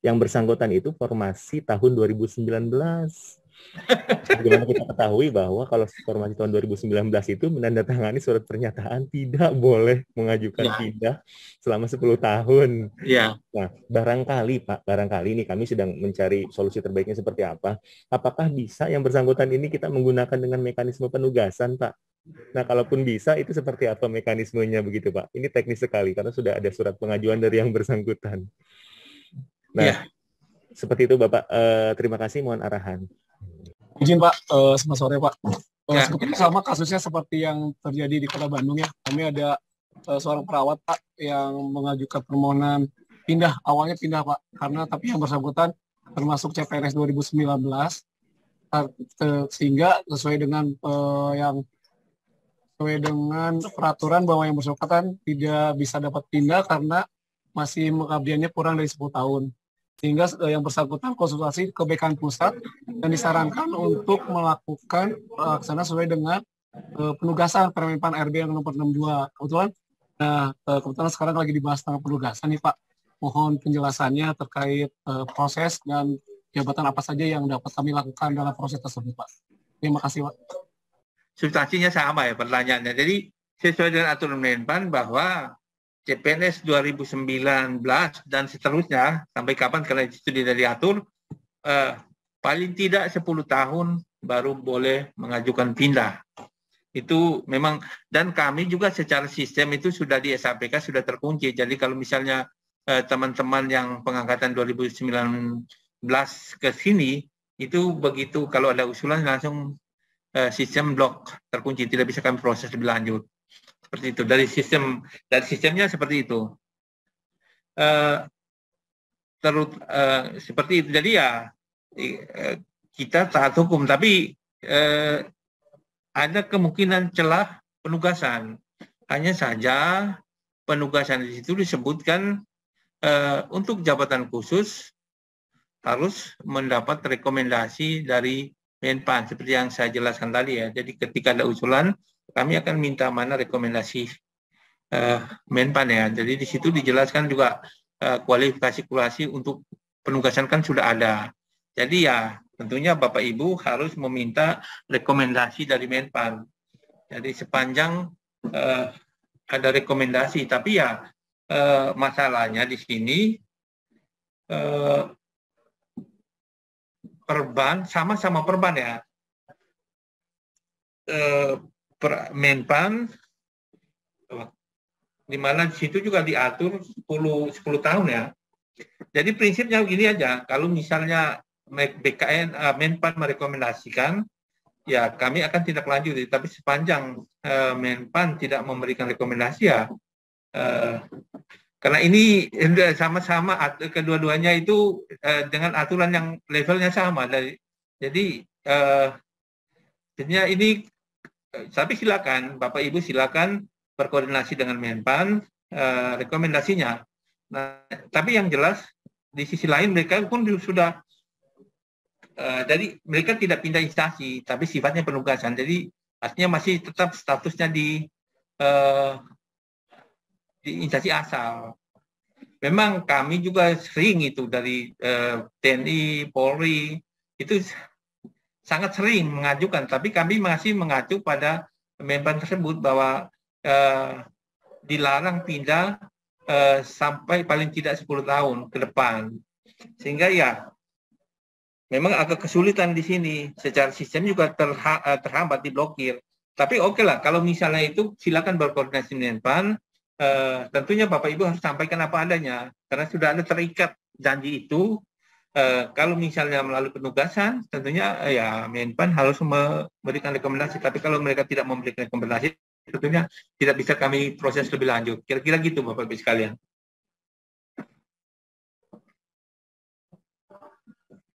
yang bersangkutan itu formasi tahun 2019. Bagaimana kita ketahui bahwa kalau formasi tahun 2019 itu menandatangani surat pernyataan tidak boleh mengajukan Ya, pindah selama 10 tahun. ya, Nah, barangkali Pak, barangkali ini kami sedang mencari solusi terbaiknya seperti apa. Apakah bisa yang bersangkutan ini kita menggunakan dengan mekanisme penugasan, Pak? Nah, kalaupun bisa, itu seperti apa mekanismenya begitu, Pak? Ini teknis sekali, karena sudah ada surat pengajuan dari yang bersangkutan. Nah, ya, seperti itu, Bapak. Terima kasih, mohon arahan. Izin Pak, selamat sore Pak. ya, Sebetulnya sama kasusnya seperti yang terjadi di Kota Bandung ya. Kami ada seorang perawat Pak yang mengajukan permohonan pindah. Awalnya pindah Pak, karena tapi yang bersangkutan termasuk CPNS 2019, sehingga sesuai dengan peraturan bahwa yang bersangkutan tidak bisa dapat pindah karena masih pengabdiannya kurang dari 10 tahun. Sehingga yang bersangkutan konsultasi ke BKN Pusat dan disarankan untuk melakukan pelaksanaan sesuai dengan penugasan Permenpan RB yang nomor 62. Kebetulan sekarang lagi dibahas tentang penugasan nih Pak. Mohon penjelasannya terkait proses dan jabatan apa saja yang dapat kami lakukan dalam proses tersebut Pak. Terima kasih Pak. substansinya sama ya pertanyaannya. Jadi sesuai dengan aturan Menpan bahwa CPNS 2019 dan seterusnya sampai kapan karena itu tidak diatur, paling tidak 10 tahun baru boleh mengajukan pindah. Itu memang, dan kami juga secara sistem itu sudah di SAPK sudah terkunci. Jadi kalau misalnya teman-teman yang pengangkatan 2019 ke sini, itu begitu kalau ada usulan langsung sistem blok terkunci, tidak bisa kami proses lebih lanjut. Seperti itu, dari sistemnya seperti itu. Seperti itu, jadi ya kita taat hukum, tapi ada kemungkinan celah penugasan. Hanya saja penugasan di situ disebutkan untuk jabatan khusus harus mendapat rekomendasi dari Menpan, seperti yang saya jelaskan tadi ya. Jadi ketika ada usulan, kami akan minta mana rekomendasi Menpan ya. Jadi di situ dijelaskan juga kualifikasi untuk penugasan kan sudah ada. Jadi ya tentunya Bapak Ibu harus meminta rekomendasi dari Menpan. Jadi sepanjang ada rekomendasi, tapi ya masalahnya di sini perban sama-sama perban ya. Menpan di mana di situ juga diatur 10 tahun ya. Jadi prinsipnya begini aja, kalau misalnya BKN Menpan merekomendasikan, ya kami akan tindak lanjut. Tapi sepanjang Menpan tidak memberikan rekomendasi ya, karena ini sama-sama kedua-duanya itu dengan aturan yang levelnya sama. Jadi ini, tapi silakan Bapak Ibu silakan berkoordinasi dengan Menpan rekomendasinya. Nah, tapi yang jelas di sisi lain mereka pun sudah jadi mereka tidak pindah instansi, tapi sifatnya penugasan. Jadi artinya masih tetap statusnya di instansi asal. Memang kami juga sering itu dari TNI, Polri, itu sangat sering mengajukan, tapi kami masih mengacu pada Menpan tersebut bahwa dilarang pindah sampai paling tidak 10 tahun ke depan. Sehingga ya memang agak kesulitan di sini. Secara sistem juga terhambat, diblokir. Tapi oke lah, kalau misalnya itu silakan berkoordinasi dengan Menpan. Tentunya Bapak Ibu harus sampaikan apa adanya, karena sudah ada terikat janji itu. Kalau misalnya melalui penugasan, tentunya ya Menpan harus memberikan rekomendasi. Tapi kalau mereka tidak memberikan rekomendasi, tentunya tidak bisa kami proses lebih lanjut. Kira-kira gitu Bapak Ibu sekalian.